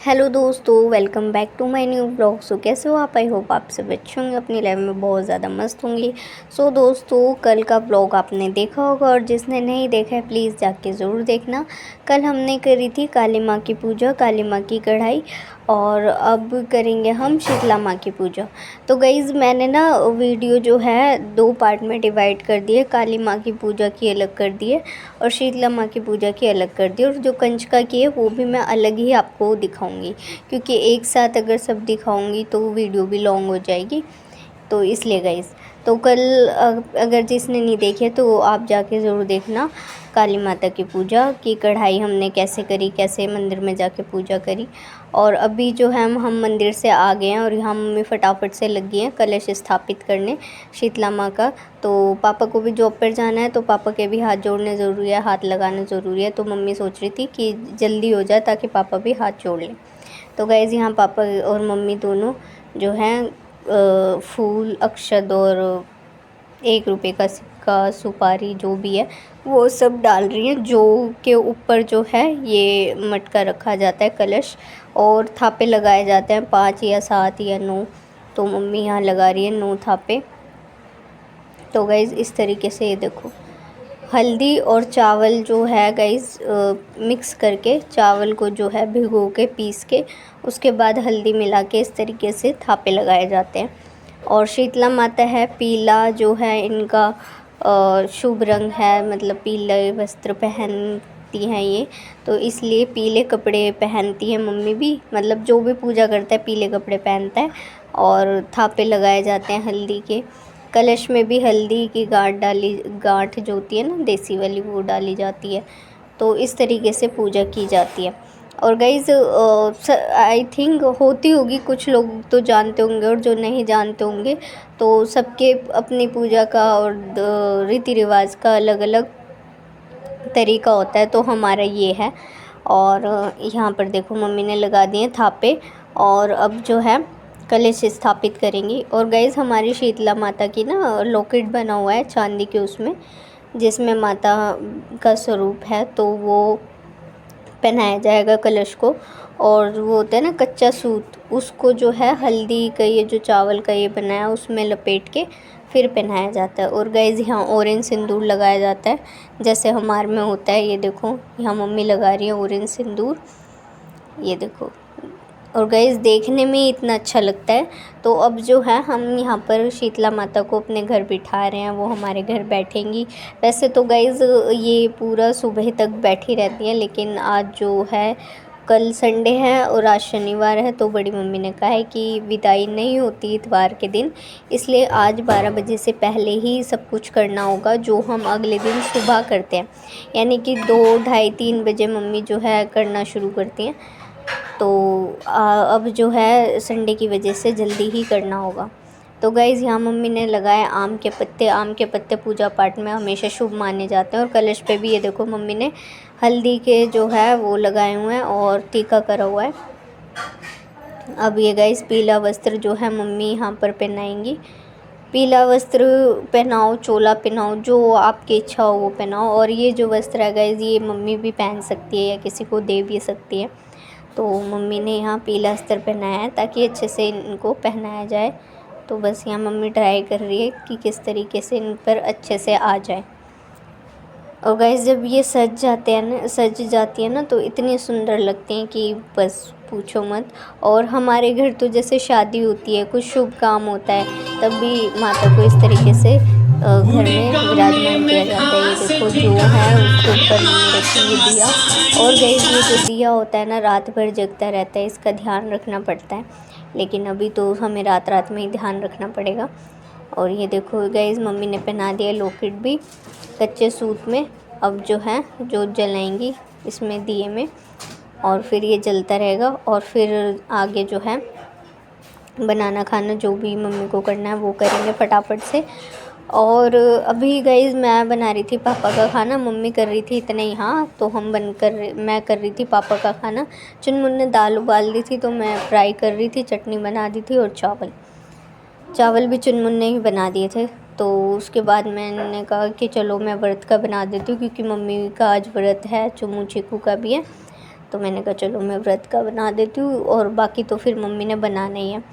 Hello दोस्तों, welcome back to my new blog. So कैसे हो आप? आई होप आप सब अच्छे होंगे, अपनी लाइफ में बहुत ज़्यादा मस्त होंगे। सो दोस्तों, कल का ब्लॉग आपने देखा होगा और जिसने नहीं देखा है प्लीज़ जाके ज़रूर देखना। कल हमने करी थी काली माँ की पूजा, काली माँ की कढ़ाई, और अब करेंगे हम शीतला माँ की पूजा। तो गाइज़ मैंने ना वीडियो जो है 2 पार्ट में डिवाइड कर दिए। काली माँ की पूजा की अलग कर दी है और शीतला माँ की पूजा की अलग कर दी, और जो कंजका की है वो भी मैं अलग ही आपको दिखाऊंगी, क्योंकि एक साथ अगर सब दिखाऊंगी तो वीडियो भी लॉन्ग हो जाएगी। तो इसलिए गाइज़, तो कल अगर जिसने नहीं देखे तो आप जाके ज़रूर देखना काली माता की पूजा की कढ़ाई हमने कैसे करी, कैसे मंदिर में जाके पूजा करी। और अभी जो है हम मंदिर से आ गए हैं और यहाँ मम्मी फटाफट से लग गई हैं कलश स्थापित करने शीतला माँ का। तो पापा को भी जॉब पर जाना है, तो पापा के भी हाथ जोड़ने ज़रूरी है, हाथ लगाना ज़रूरी है। तो मम्मी सोच रही थी कि जल्दी हो जाए ताकि पापा भी हाथ जोड़ लें। तो गाइज़ यहाँ पापा और मम्मी दोनों जो हैं फूल, अक्षत और 1 रुपये का सिक्का, सुपारी जो भी है वो सब डाल रही हैं। जो के ऊपर जो है ये मटका रखा जाता है, कलश, और थापे लगाए जाते हैं 5 या 7 या 9। तो मम्मी यहाँ लगा रही है 9 थापे। तो गाइज़ इस तरीके से ये देखो, हल्दी और चावल जो है गाइज़ मिक्स करके, चावल को जो है भिगो के पीस के उसके बाद हल्दी मिला के इस तरीके से थापे लगाए जाते हैं। और शीतला माता है, पीला जो है इनका शुभ रंग है, मतलब पीले वस्त्र पहनती हैं ये, तो इसलिए पीले कपड़े पहनती है मम्मी भी, मतलब जो भी पूजा करता है पीले कपड़े पहनता है। और थापे लगाए जाते हैं हल्दी के। कलश में भी हल्दी की गांठ जो होती है ना देसी वाली, वो डाली जाती है। तो इस तरीके से पूजा की जाती है। और गाइज़ आई थिंक होती होगी, कुछ लोग तो जानते होंगे और जो नहीं जानते होंगे, तो सबके अपनी पूजा का और रीति रिवाज का अलग अलग तरीका होता है। तो हमारा ये है। और यहाँ पर देखो मम्मी ने लगा दिए थापे, और अब जो है कलश स्थापित करेंगी। और गाइज़ हमारी शीतला माता की ना लॉकेट बना हुआ है चांदी के, उसमें जिसमें माता का स्वरूप है, तो वो पहनाया जाएगा कलश को। और वो होता है ना कच्चा सूत, उसको जो है हल्दी का, ये जो चावल का ये बनाया उसमें लपेट के फिर पहनाया जाता है। और गाइज़ यहाँ ऑरेंज सिंदूर लगाया जाता है जैसे हमारे में होता है। ये देखो यहाँ मम्मी लगा रही है ऑरेंज सिंदूर, ये देखो। और गाइज़ देखने में इतना अच्छा लगता है। तो अब जो है हम यहाँ पर शीतला माता को अपने घर बिठा रहे हैं, वो हमारे घर बैठेंगी। वैसे तो गाइज़ ये पूरा सुबह तक बैठी रहती हैं, लेकिन आज जो है, कल संडे है और आज शनिवार है, तो बड़ी मम्मी ने कहा है कि विदाई नहीं होती इतवार के दिन, इसलिए आज 12 बजे से पहले ही सब कुछ करना होगा जो हम अगले दिन सुबह करते हैं। यानी कि 2, ढाई, 3 बजे मम्मी जो है करना शुरू करती हैं। तो अब जो है संडे की वजह से जल्दी ही करना होगा। तो गाइज़ यहाँ मम्मी ने लगाए आम के पत्ते। आम के पत्ते पूजा पाठ में हमेशा शुभ माने जाते हैं। और कलश पे भी ये देखो मम्मी ने हल्दी के जो है वो लगाए हुए हैं और टीका करा हुआ है। अब ये गाइज़ पीला वस्त्र जो है मम्मी यहाँ पर पहनाएंगी। पीला वस्त्र पहनाओ, चोला पहनाओ, जो आपकी इच्छा हो वो पहनाओ। और ये जो वस्त्र है गाइज़ ये मम्मी भी पहन सकती है या किसी को दे भी सकती है। तो मम्मी ने यहाँ पीला अस्तर पहनाया है ताकि अच्छे से इनको पहनाया जाए। तो बस यहाँ मम्मी ट्राई कर रही है कि किस तरीके से इन पर अच्छे से आ जाए। और गाइस जब ये सज जाते हैं ना, सज जाती है ना, तो इतनी सुंदर लगती हैं कि बस पूछो मत। और हमारे घर तो जैसे शादी होती है, कुछ शुभ काम होता है, तब भी माता को इस तरीके से घर में विराजमान किया जाता है। ये देखो जो है उसके ऊपर मम्मी रखी है दिया। और गाइस ये जो दिया होता है ना रात भर जगता रहता है, इसका ध्यान रखना पड़ता है। लेकिन अभी तो हमें रात रात में ही ध्यान रखना पड़ेगा। और ये देखो गाइस मम्मी ने पहना दिया लॉकेट भी कच्चे सूत में। अब जो है जोत जलाएंगी इसमें दिए में, और फिर ये जलता रहेगा। और फिर आगे जो है बनाना खाना जो भी मम्मी को करना है वो करेंगे फटाफट से। और अभी गाइज़ मैं बना रही थी पापा का खाना, मम्मी कर रही थी इतने यहाँ, तो मैं कर रही थी पापा का खाना। चुनमुन ने दाल उबाल दी थी तो मैं फ्राई कर रही थी, चटनी बना दी थी, और चावल भी चुनमुन ने ही बना दिए थे। तो उसके बाद मैंने कहा कि चलो मैं व्रत का बना देती हूँ, क्योंकि मम्मी का आज व्रत है, चुम्मू चीकू का भी है। तो मैंने कहा चलो मैं व्रत का बना देती हूँ, और बाकी तो फिर मम्मी ने बनाना ही है।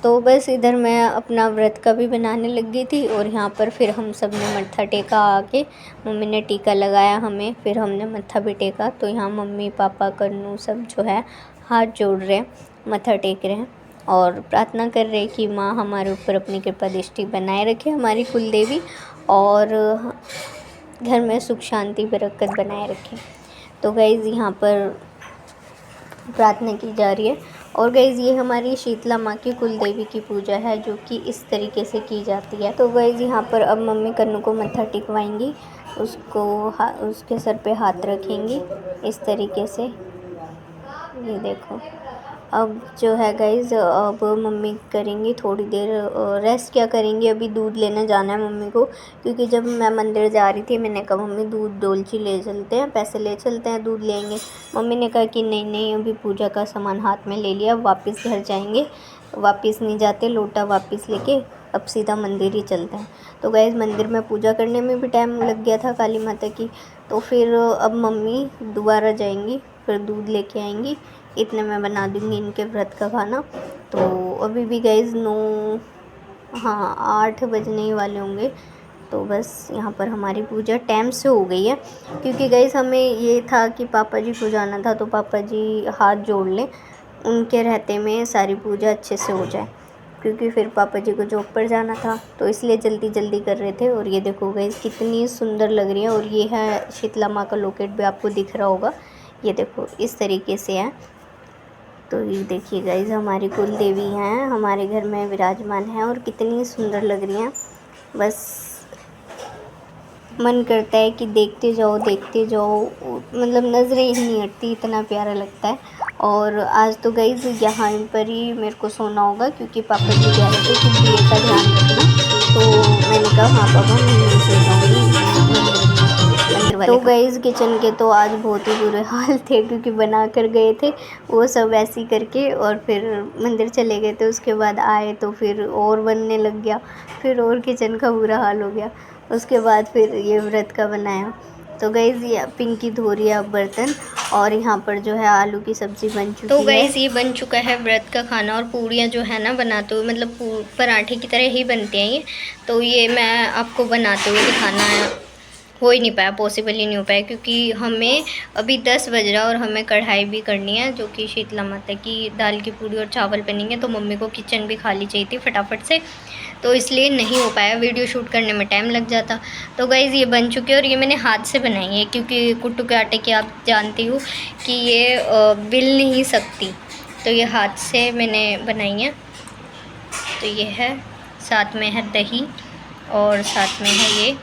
तो बस इधर मैं अपना व्रत का भी बनाने लग गई थी, और यहाँ पर फिर हम सब ने मत्था टेका आके। मम्मी ने टीका लगाया हमें, फिर हमने मत्था भी टेका। तो यहाँ मम्मी पापा कन्नू सब जो है हाथ जोड़ रहे हैं, मत्था टेक रहे हैं और प्रार्थना कर रहे हैं कि माँ हमारे ऊपर अपनी कृपा दृष्टि बनाए रखे, हमारी कुल देवी, और घर में सुख शांति बरकत बनाए रखे। तो गाइज़ यहाँ पर प्रार्थना की जा रही है। और गाइज़ ये हमारी शीतला माँ की कुल देवी की पूजा है, जो कि इस तरीके से की जाती है। तो गाइज़ यहाँ पर अब मम्मी कन्नू को मत्था टिकवाएंगी, उसको उसके सर पे हाथ रखेंगी इस तरीके से। ये देखो, अब जो है गाइज़ अब मम्मी करेंगी थोड़ी देर रेस्ट। क्या करेंगी, अभी दूध लेने जाना है मम्मी को, क्योंकि जब मैं मंदिर जा रही थी मैंने कहा मम्मी दूध डोलची ले चलते हैं, पैसे ले चलते हैं, दूध लेंगे। मम्मी ने कहा कि नहीं नहीं, अभी पूजा का सामान हाथ में ले लिया, वापस घर जाएंगे, वापस नहीं जाते, लोटा वापस लेके अब सीधा मंदिर ही चलते हैं। तो गाइज़ मंदिर में पूजा करने में भी टाइम लग गया था काली माता की। तो फिर अब मम्मी दोबारा जाएंगी, फिर दूध लेके आएंगी, इतने में बना दूँगी इनके व्रत का खाना। तो अभी भी गाइज़ 8 बजने ही वाले होंगे। तो बस यहाँ पर हमारी पूजा टाइम से हो गई है, क्योंकि गाइज़ हमें ये था कि पापा जी को जाना था, तो पापा जी हाथ जोड़ लें, उनके रहते में सारी पूजा अच्छे से हो जाए, क्योंकि फिर पापा जी को जॉब पर जाना था, तो इसलिए जल्दी जल्दी कर रहे थे। और ये देखो गाइज़ कितनी सुंदर लग रही है, और ये है शीतला माँ का लॉकेट भी आपको दिख रहा होगा, ये देखो इस तरीके से है। तो ये देखिए गाइज़ हमारी कुल देवी हैं, हमारे घर में विराजमान हैं, और कितनी सुंदर लग रही हैं। बस मन करता है कि देखते जाओ मतलब नज़रें ही नहीं हटती, इतना प्यारा लगता है। और आज तो गाइज़ यहाँ पर ही मेरे को सोना होगा, क्योंकि पापा जी कह रहे थे कि दिए का ध्यान रखना। तो मैंने कहा हाँ पापा मैं नहीं सो जाऊँगी। तो गाइज़ किचन के तो आज बहुत ही बुरे हाल थे, क्योंकि बना कर गए थे वो सब ऐसे ही करके, और फिर मंदिर चले गए थे। उसके बाद आए तो फिर और बनने लग गया, फिर और किचन का बुरा हाल हो गया। उसके बाद फिर ये व्रत का बनाया। तो गाइज़ ये पिंकी धो रही है अब बर्तन, और यहाँ पर जो है आलू की सब्ज़ी बन चुकी है। तो गाइज़ ये बन चुका है व्रत का खाना, और पूड़ियाँ जो है ना बनाते हुए मतलब पराठे की तरह ही बनती हैं ये। तो ये मैं आपको बनाते हुए दिखाना हो ही नहीं पाया, पॉसिबल ही नहीं हो पाया, क्योंकि हमें अभी 10 बज रहा है और हमें कढ़ाई भी करनी है, जो कि शीतला माता की दाल की पूड़ी और चावल बनेंगे। तो मम्मी को किचन भी खाली चाहिए थी फटाफट से, तो इसलिए नहीं हो पाया, वीडियो शूट करने में टाइम लग जाता। तो गाइज़ ये बन चुकी है, और ये मैंने हाथ से बनाई है, क्योंकि कुट्टू के आटे की आप जानती हो कि ये बिल नहीं सकती, तो ये हाथ से मैंने बनाई है। तो ये है, साथ में है दही और साथ में है ये।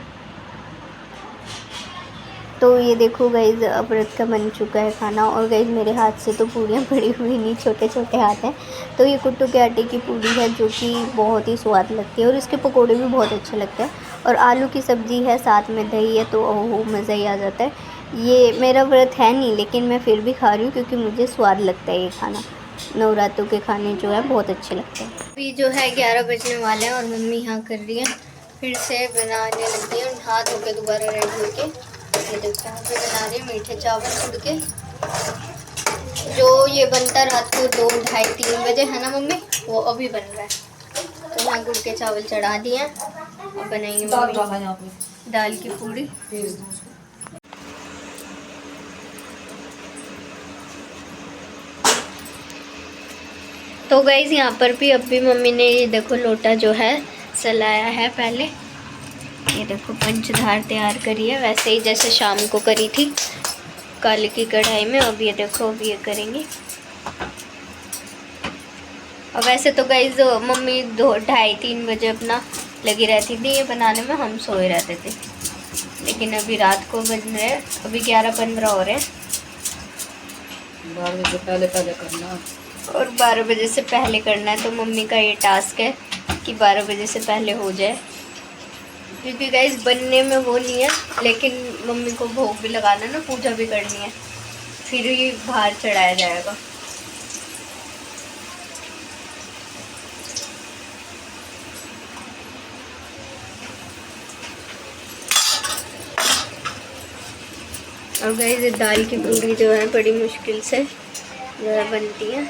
तो ये देखो गाइज़ व्रत का बन चुका है खाना, और गाइज़ मेरे हाथ से तो पूड़ियाँ पड़ी हुई नहीं, छोटे छोटे हाथ हैं। तो ये कुट्टू के आटे की पूड़ी है, जो कि बहुत ही स्वाद लगती है, और इसके पकोड़े भी बहुत अच्छे लगते हैं। और आलू की सब्ज़ी है, साथ में दही है, तो ओहो मज़ा ही आ जाता है। ये मेरा व्रत है नहीं, लेकिन मैं फिर भी खा रही हूँ, क्योंकि मुझे स्वाद लगता है ये खाना। नवरात्रों के खाने जो है बहुत अच्छे लगते हैं। अभी जो है 11 बजने वाले हैं, और मम्मी यहाँ कर रही है, फिर से बनाने लगी है, हाथ धो के दोबारा रेडी होके। ये देखो यहाँ पे बना रही है मीठे चावल उड़ के, जो ये बनता रात को 2, ढाई, 3 बजे है ना मम्मी, वो अभी बन रहा है। तो यहाँ गुड़ के चावल चढ़ा दिए हैं, और बनाएंगे मम्मी दाल की पूड़ी। तो गाइज़ यहाँ पर भी अब भी मम्मी ने ये देखो लोटा जो है सलाया है पहले, ये देखो पंचधार तैयार करी है, वैसे ही जैसे शाम को करी थी काली की कढ़ाई में। अब ये देखो अब ये करेंगे। और वैसे तो गाइज़ मम्मी 2, ढाई, 3 बजे अपना लगी रहती थी ये बनाने में, हम सोए रहते थे। लेकिन अभी रात को बज रहे हैं, अभी 11:15 हो रहे हैं, 12 बजे से पहले करना, और 12 बजे से पहले करना है। तो मम्मी का ये टास्क है कि 12 बजे से पहले हो जाए, क्योंकि गाइस बनने में वो नहीं है, लेकिन मम्मी को भोग भी लगाना ना, पूजा भी करनी है, फिर ही बाहर चढ़ाया जाएगा। और गाइस ये दाल की पूड़ी जो है बड़ी मुश्किल से जो है बनती है।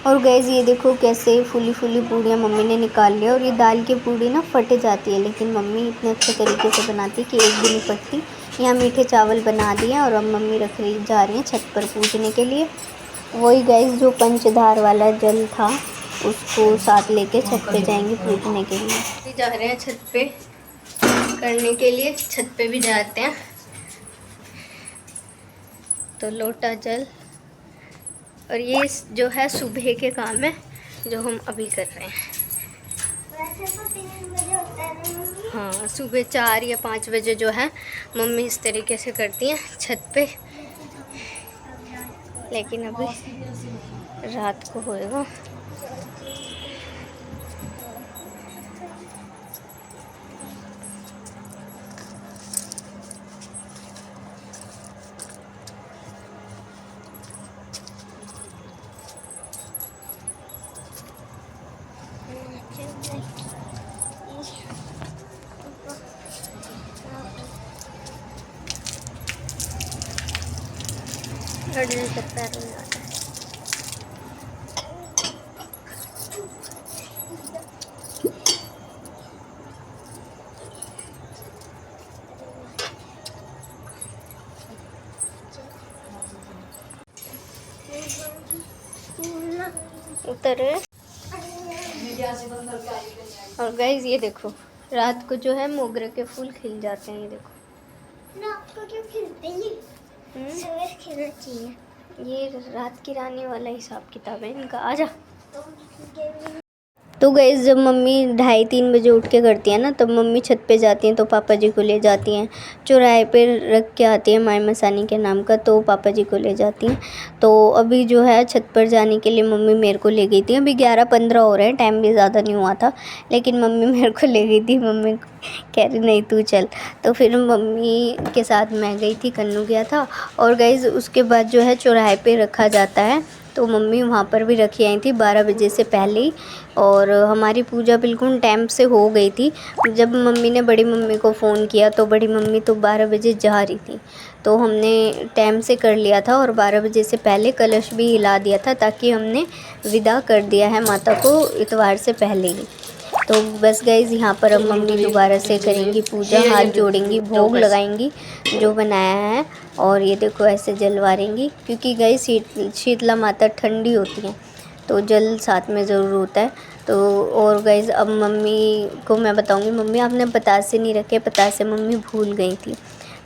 और गैस ये देखो कैसे फूली फूली पूड़ियाँ मम्मी ने निकाल लिया। और ये दाल की पूड़ी ना फट जाती है, लेकिन मम्मी इतने अच्छे तरीके से बनाती है कि एक भी नहीं फटती। यहाँ मीठे चावल बना दिए और अब मम्मी रख रही जा रही हैं छत पर पूजने के लिए। वही गैस जो पंचधार वाला जल था उसको साथ लेके छत पे जाएंगे पूजने के लिए। जा रहे हैं छत पे करने के लिए, छत पे भी जाते हैं। तो लोटा जल, और ये जो है सुबह के काम है जो हम अभी कर रहे हैं। वैसे तो 3 बजे होता है ना मम्मी? हाँ, सुबह 4 या 5 बजे जो है मम्मी इस तरीके से करती हैं छत पे, लेकिन अभी रात को होएगा। उतर। और गाइस ये देखो रात को जो है मोगरे के फूल खिल जाते हैं। ये देखो रात को क्यों खिलते हैं? सुबह खिलना चाहिए। ये रात की रानी वाला हिसाब किताब है इनका। आजा। तो गैस जब मम्मी 2:30-3 बजे उठ के करती है ना, तब मम्मी छत पे जाती हैं तो पापा जी को ले जाती हैं। चौराहे पे रख के आती है माई मसानी के नाम का, तो पापा जी को ले जाती हैं। तो अभी जो है छत पर जाने के लिए मम्मी मेरे को ले गई थी। अभी 11:15 हो रहे हैं, टाइम भी ज़्यादा नहीं हुआ था, लेकिन मम्मी मेरे को ले गई थी। मम्मी कह रही नहीं तू चल, तो फिर मम्मी के साथ मैं गई थी, कन्नू गया था। और गैस उसके बाद जो है चौराहे पे रखा जाता है, तो मम्मी वहाँ पर भी रखी आई थी 12 बजे से पहले ही। और हमारी पूजा बिल्कुल टाइम से हो गई थी। जब मम्मी ने बड़ी मम्मी को फ़ोन किया तो बड़ी मम्मी तो 12 बजे जा रही थी, तो हमने टाइम से कर लिया था और 12 बजे से पहले कलश भी हिला दिया था, ताकि हमने विदा कर दिया है माता को इतवार से पहले ही। तो बस गाइज़ यहाँ पर अब मम्मी दोबारा से करेंगी पूजा, हाथ जोड़ेंगी, भोग लगाएंगी जो बनाया है। और ये देखो ऐसे जलवारेंगी, क्योंकि गाइज़ शीतला माता ठंडी होती है तो जल साथ में ज़रूर होता है। तो और गाइज़ अब मम्मी को मैं बताऊंगी, मम्मी आपने पतासे नहीं रखे, पतासे मम्मी भूल गई थी,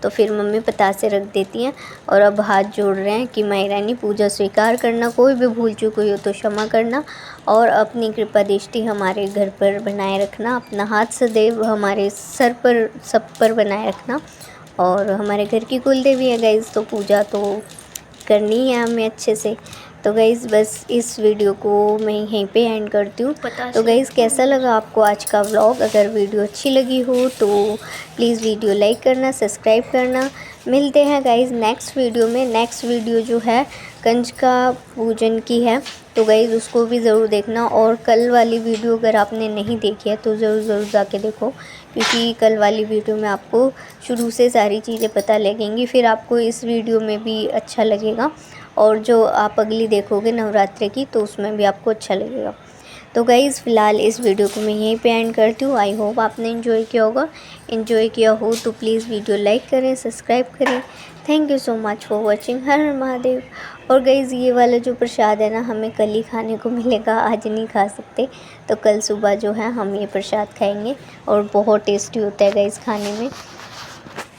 तो फिर मम्मी पतासे रख देती हैं। और अब हाथ जोड़ रहे हैं कि माई रानी पूजा स्वीकार करना, कोई भी भूल चूक हुई हो तो क्षमा करना, और अपनी कृपा दृष्टि हमारे घर पर बनाए रखना, अपना हाथ सदैव हमारे सर पर सब पर बनाए रखना। और हमारे घर की कुल देवी है गाइज़, तो पूजा तो करनी है हमें अच्छे से। तो गाइज़ बस इस वीडियो को मैं यहीं पे एंड करती हूँ। तो गाइज़ कैसा लगा आपको आज का व्लॉग? अगर वीडियो अच्छी लगी हो तो प्लीज़ वीडियो लाइक करना, सब्सक्राइब करना। मिलते हैं गाइज़ नेक्स्ट वीडियो में। नेक्स्ट वीडियो जो है कंजका पूजन की है, तो गाइज़ उसको भी ज़रूर देखना। और कल वाली वीडियो अगर आपने नहीं देखी है तो ज़रूर जाके देखो, क्योंकि कल वाली वीडियो में आपको शुरू से सारी चीज़ें पता लगेंगी, फिर आपको इस वीडियो में भी अच्छा लगेगा। और जो आप अगली देखोगे नवरात्रि की, तो उसमें भी आपको अच्छा लगेगा। तो गाइज़ फ़िलहाल इस वीडियो को मैं यहीं पे एंड करती हूँ। आई होप आपने एंजॉय किया होगा। एंजॉय किया हो तो प्लीज़ वीडियो लाइक करें, सब्सक्राइब करें। Thank you so much for watching. हर हर महादेव। और गाइज़ ये वाला जो प्रसाद है ना, हमें कल ही खाने को मिलेगा, आज नहीं खा सकते, तो कल सुबह जो है हम ये प्रसाद खाएँगे। और बहुत टेस्टी होता है गाइज़ खाने में।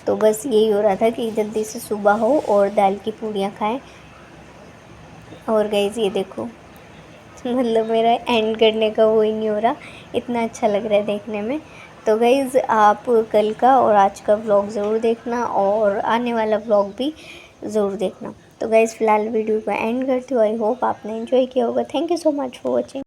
तो बस यही हो रहा था कि जल्दी से सुबह हो और दाल की पूड़ियाँ खाएँ। और गाइज़ ये देखो मतलब मेरा एंड करने का वो ही नहीं हो रहा, इतना अच्छा लग रहा है देखने में। तो गाइज़ आप कल का और आज का व्लॉग ज़रूर देखना, और आने वाला व्लॉग भी ज़रूर देखना। तो गाइज़ फ़िलहाल वीडियो को एंड करती हूँ। आई होप आपने एंजॉय किया होगा। Thank you so much for watching.